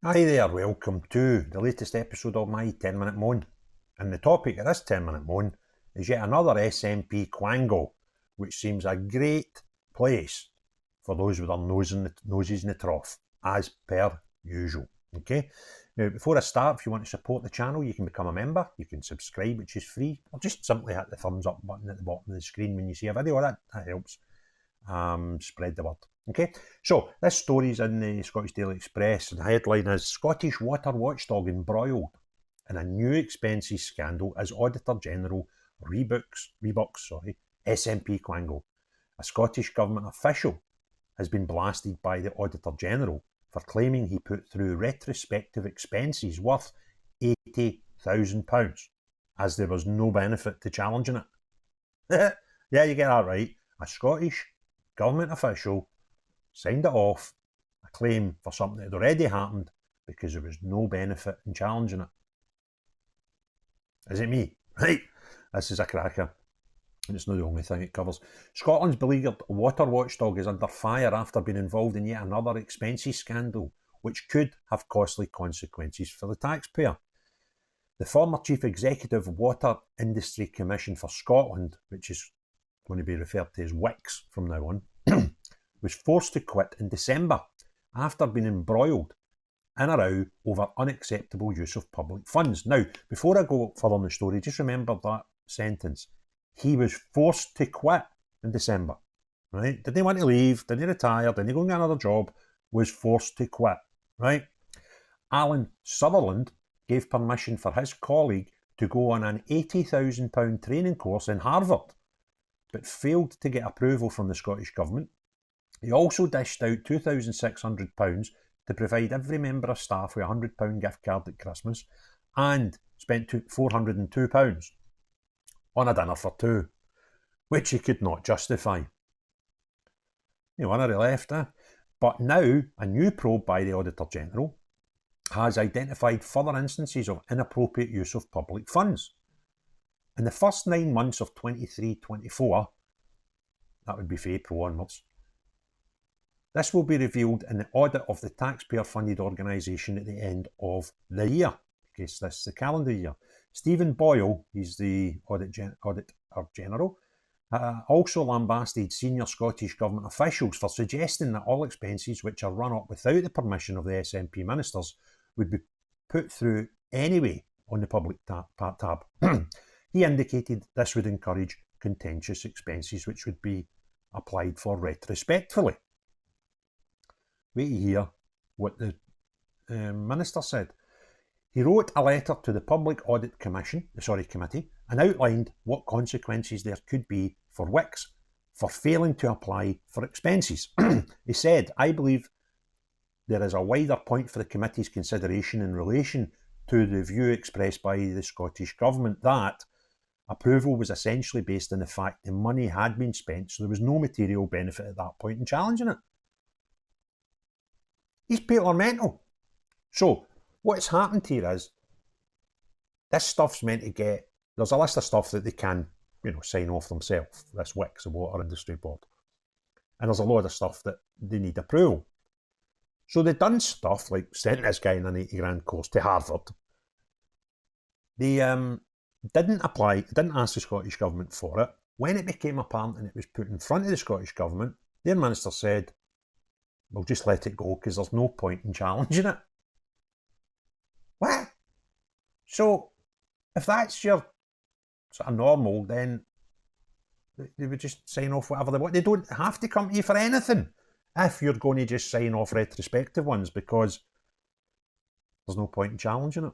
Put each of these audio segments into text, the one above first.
Hi there, welcome to the latest episode of my 10-minute moan. And the topic of this 10-minute moan is yet another SNP Quango, which seems a great place for those with their noses in the trough, as per usual. Okay. Now, before I start, if you want to support the channel, you can become a member. You can subscribe, which is free, or just simply hit the thumbs up button at the bottom of the screen when you see a video. That helps spread the word. Okay, so this story's in the Scottish Daily Express, and the headline is Scottish Water Watchdog embroiled in a new expenses scandal as Auditor General rebuks SNP Quango. A Scottish Government official has been blasted by the Auditor General for claiming he put through retrospective expenses worth £80,000, as there was no benefit to challenging it. Yeah, you get that right. A Scottish Government official signed it off, a claim for something that had already happened because there was no benefit in challenging it. Is it me? Right, this is a cracker. And it's not the only thing it covers. Scotland's beleaguered water watchdog is under fire after being involved in yet another expenses scandal, which could have costly consequences for the taxpayer. The former Chief Executive of Water Industry Commission for Scotland, which is going to be referred to as WICS from now on, was forced to quit in December after being embroiled in a row over unacceptable use of public funds. Now, before I go further in the story, just remember that sentence. He was forced to quit in December, right? Didn't want to leave, didn't retire, didn't go and get another job, was forced to quit, right? Alan Sutherland gave permission for his colleague to go on an £80,000 training course in Harvard, but failed to get approval from the Scottish Government. He also dished out £2,600 to provide every member of staff with a £100 gift card at Christmas, and spent £402 on a dinner for two, which he could not justify. You know, he left, But now, a new probe by the Auditor General has identified further instances of inappropriate use of public funds. In the first 9 months of 23-24, that would be for April onwards, this will be revealed in the audit of the taxpayer-funded organisation at the end of the year, in case this is the calendar year. Stephen Boyle, he's the Auditor General, also lambasted senior Scottish Government officials for suggesting that all expenses which are run up without the permission of the SNP ministers would be put through anyway on the public tab. He indicated this would encourage contentious expenses which would be applied for retrospectively. Wait to hear what the Minister said. He wrote a letter to the Public Audit Committee and outlined what consequences there could be for WICS for failing to apply for expenses. He said, I believe there is a wider point for the committee's consideration in relation to the view expressed by the Scottish Government that approval was essentially based on the fact the money had been spent, so there was no material benefit at that point in challenging it. These people are mental. So, what's happened here is, this stuff's meant to get, there's a list of stuff that they can, sign off themselves, this WICS, the Water Industry Board. And there's a lot of stuff that they need approval. So they've done stuff like sent this guy on an 80 grand course to Harvard. They didn't ask the Scottish Government for it. When it became apparent and it was put in front of the Scottish Government, their minister said, we'll just let it go because there's no point in challenging it. What? So, if that's your sort of normal, then they would just sign off whatever they want. They don't have to come to you for anything if you're going to just sign off retrospective ones, because there's no point in challenging it.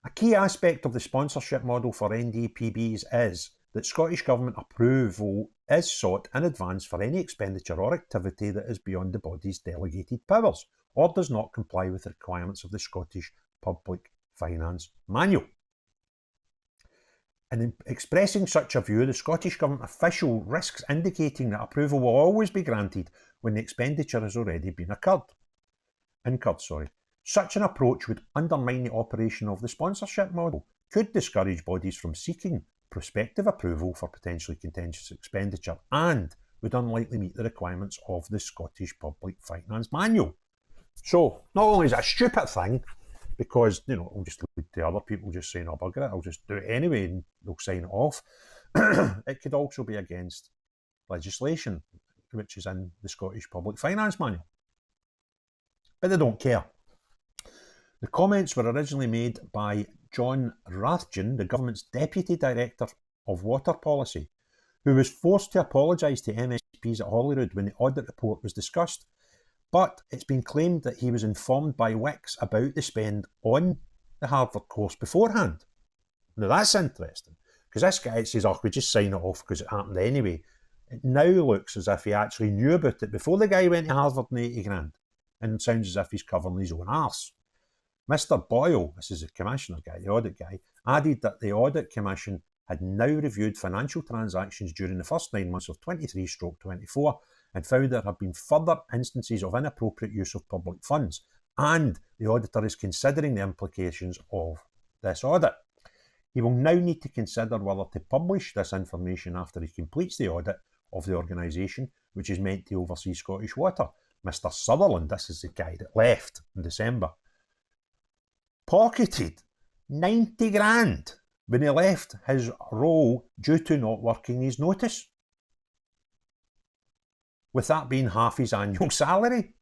A key aspect of the sponsorship model for NDPBs is that Scottish Government approval is sought in advance for any expenditure or activity that is beyond the body's delegated powers or does not comply with the requirements of the Scottish Public Finance Manual. And in expressing such a view, the Scottish Government official risks indicating that approval will always be granted when the expenditure has already been incurred. Such an approach would undermine the operation of the sponsorship model, could discourage bodies from seeking prospective approval for potentially contentious expenditure, and would unlikely meet the requirements of the Scottish Public Finance Manual. So not only is it a stupid thing, because it'll just lead to other people just saying, "Oh, bugger it, I'll just do it anyway," and they'll sign it off. It could also be against legislation, which is in the Scottish Public Finance Manual. But they don't care. The comments were originally made by John Rathjen, the government's Deputy Director of Water Policy, who was forced to apologise to MSPs at Holyrood when the audit report was discussed. But it's been claimed that he was informed by Wicks about the spend on the Harvard course beforehand. Now that's interesting, because this guy says, "Oh, we just sign it off because it happened anyway." It now looks as if he actually knew about it before the guy went to Harvard and 80 grand, and it sounds as if he's covering his own arse. Mr. Boyle, this is the commissioner guy, the audit guy, added that the audit commission had now reviewed financial transactions during the first 9 months of 23/24 and found there have been further instances of inappropriate use of public funds, and the auditor is considering the implications of this audit. He will now need to consider whether to publish this information after he completes the audit of the organisation, which is meant to oversee Scottish Water. Mr. Sutherland, this is the guy that left in December, pocketed 90 grand when he left his role due to not working his notice, with that being half his annual salary.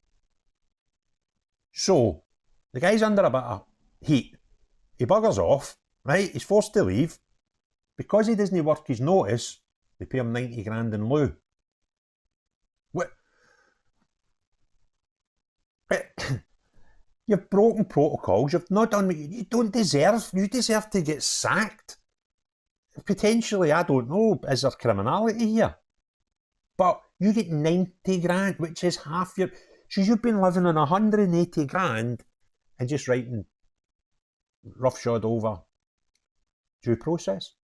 So the guy's under a bit of heat. He buggers off, right? He's forced to leave. Because he doesn't work his notice, they pay him 90 grand in lieu. What? You've broken protocols. You've not done what you don't deserve. You deserve to get sacked. Potentially, I don't know, is there criminality here? But you get 90 grand, which is half your... So you've been living on 180 grand and just writing roughshod over due process.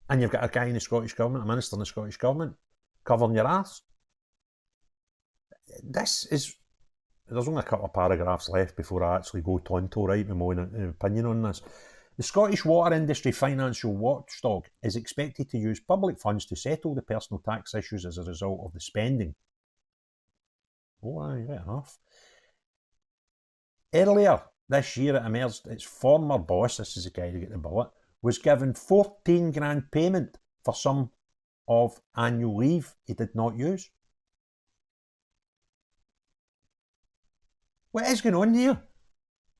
And you've got a guy in the Scottish Government, a minister in the Scottish Government, covering your arse. This is... There's only a couple of paragraphs left before I actually go tonto, right, with my own opinion on this. The Scottish Water Industry Financial Watchdog is expected to use public funds to settle the personal tax issues as a result of the spending. Oh, aye, fair enough. Earlier this year it emerged its former boss, this is the guy who got the bullet, was given 14 grand payment for some of annual leave he did not use. What is going on here?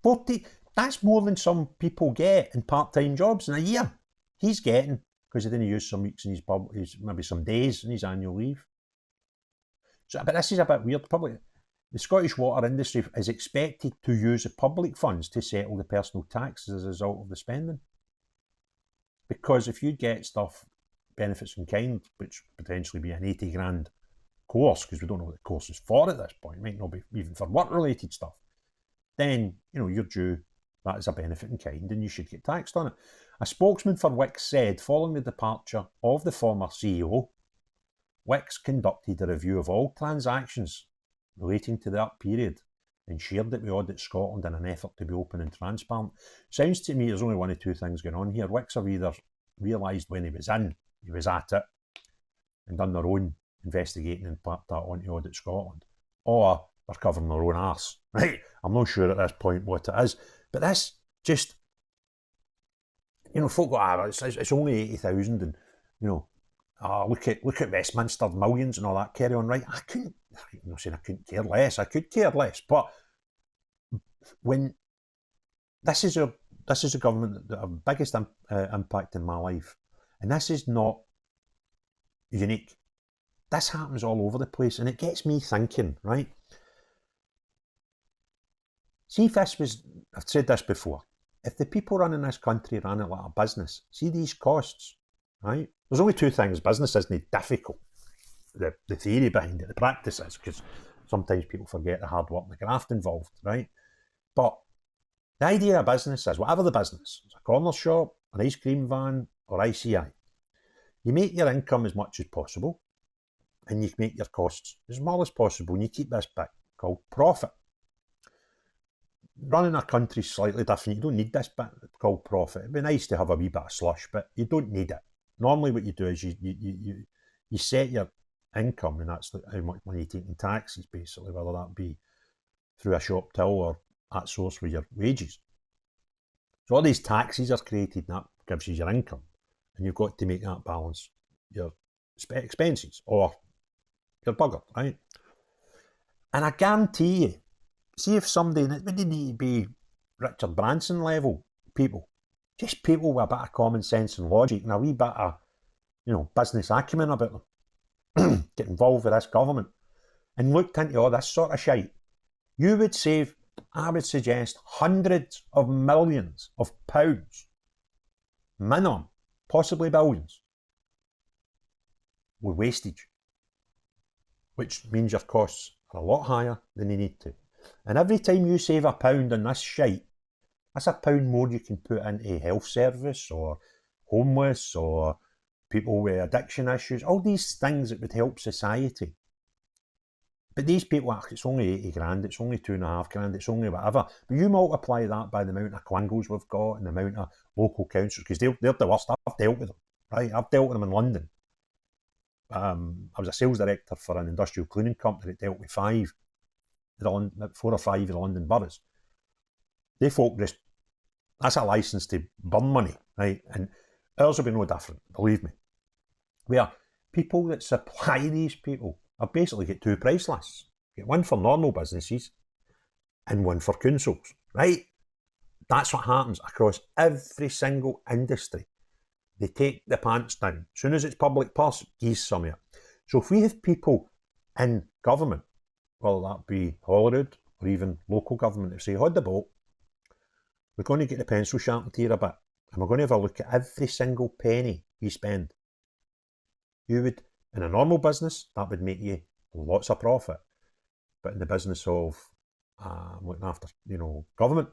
40, that's more than some people get in part-time jobs in a year. He's getting, because he didn't use some weeks in his maybe some days in his annual leave. So, but this is a bit weird. The Scottish water industry is expected to use the public funds to settle the personal taxes as a result of the spending. Because if you get stuff, benefits in kind, which potentially be an 80 grand course, because we don't know what the course is for at this point, it might not be even for work-related stuff, then you're due that as a benefit in kind and you should get taxed on it. A spokesman for Wicks said, following the departure of the former CEO, Wicks conducted a review of all transactions relating to that period and shared it with Audit Scotland in an effort to be open and transparent. Sounds to me there's only one of two things going on here. Wicks have either realised when he was at it and done their own investigating and put that onto Audit Scotland, or they're covering their own arse, right? I'm not sure at this point what it is, but this just, folk go, it's only 80,000 and, look at Westminster, millions and all that carry on, right? I'm not saying I couldn't care less, I could care less, but when this is a government that have the biggest impact in my life, and this is not unique. This happens all over the place, and it gets me thinking, right? See if this was, I've said this before, if the people running this country ran it like a business, see these costs, right? There's only two things business isn't difficult. The theory behind it, the practice is, because sometimes people forget the hard work and the graft involved, right? But the idea of business is, whatever the business, it's a corner shop, an ice cream van, or ICI, you make your income as much as possible, and you make your costs as small as possible, and you keep this bit called profit. Running a country is slightly different. You don't need this bit called profit. It'd be nice to have a wee bit of slush, but you don't need it. Normally what you do is you set your income, and that's how much money you take in taxes, basically, whether that be through a shop till or at source with your wages. So all these taxes are created and that gives you your income, and you've got to make that balance your expenses or you're buggered, right? And I guarantee you, see if somebody, and it wouldn't need to be Richard Branson level people, just people with a bit of common sense and logic and a wee bit of, business acumen about them, get involved with this government and looked into all this sort of shite, you would save, I would suggest, hundreds of millions of pounds, minimum, possibly billions, with wastage, which means your costs are a lot higher than they need to. And every time you save a pound on this shite, that's a pound more you can put into health service or homeless or people with addiction issues, all these things that would help society. But these people, it's only 80 grand, it's only 2.5 grand, it's only whatever. But you multiply that by the amount of Quangos we've got and the amount of local councils, because they're the worst. I've dealt with them, right? I've dealt with them in London. I was a sales director for an industrial cleaning company that dealt with 4 or 5 of the London boroughs. They folk just, that's a licence to burn money, right? And ours will be no different, believe me. Where people that supply these people have basically got 2 price lists. Get one for normal businesses and one for councils, right? That's what happens across every single industry. They take the pants down. As soon as it's public purse, ease some of it. So if we have people in government, whether that be Holyrood or even local government, if say, hold the boat, we're going to get the pencil sharpened here a bit, and we're going to have a look at every single penny we spend. You would, in a normal business, that would make you lots of profit. But in the business of looking after, government,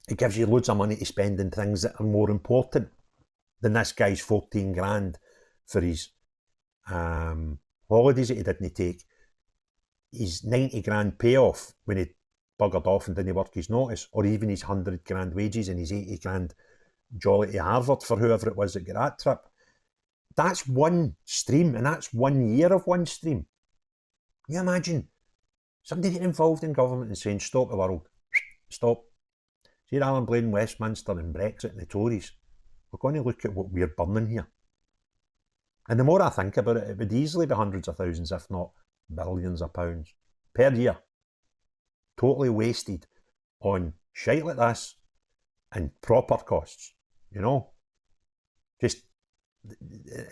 it gives you loads of money to spend in things that are more important than this guy's 14 grand for his holidays that he didn't take, his 90 grand payoff when he buggered off and didn't work his notice, or even his 100 grand wages and his 80 grand jolly to Harvard for whoever it was that got that trip. That's one stream, and that's 1 year of one stream. Can you imagine somebody getting involved in government and saying, stop the world, stop. See, rather than blaming Westminster and Brexit and the Tories, we're going to look at what we're burning here. And the more I think about it, it would easily be hundreds of thousands, if not billions of pounds per year, totally wasted on shite like this and proper costs, Just,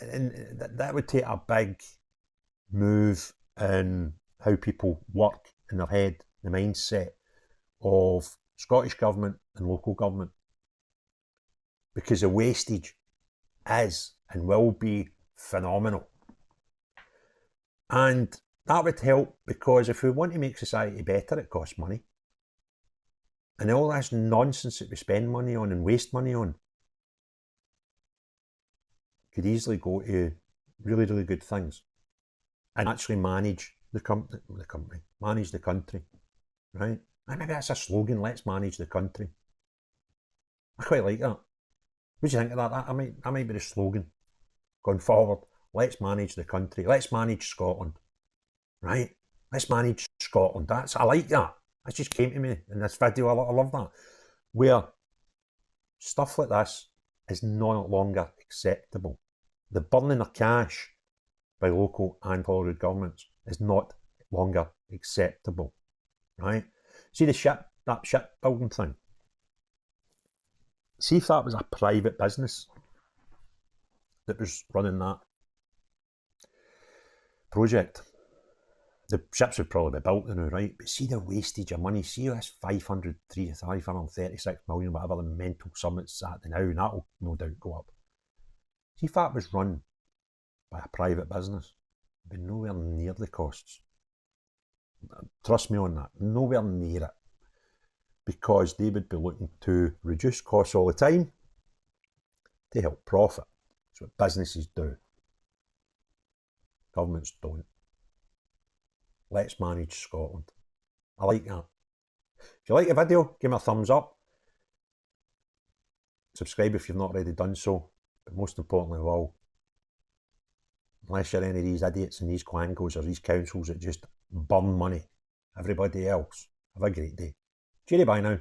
and that would take a big move in how people work in their head, the mindset of Scottish government and local government. Because the wastage is and will be phenomenal. And that would help, because if we want to make society better, it costs money. And all this nonsense that we spend money on and waste money on could easily go to really, really good things and actually manage the company, manage the country, right? And maybe that's a slogan, let's manage the country. I quite like that. What do you think of that? That might be the slogan going forward. Let's manage the country. Let's manage Scotland, right? Let's manage Scotland. I like that. That just came to me in this video. I love that. Where stuff like this is no longer acceptable. The burning of cash by local and Holyrood governments is not longer acceptable, right? See that shipbuilding thing? See if that was a private business that was running that project. The ships would probably be built now, right? But see the wastage of money. See this 536 million, whatever the mental sum it's at now, and that'll no doubt go up. See if that was run by a private business, it'd be nowhere near the costs. Trust me on that, nowhere near it. Because they would be looking to reduce costs all the time to help profit. That's what businesses do. Governments don't. Let's manage Scotland. I like that. If you like the video, give me a thumbs up. Subscribe if you've not already done so. But most importantly of all, unless you're any of these idiots and these quangos or these councils that just burn money everybody else. Have a great day. Cheery bye now.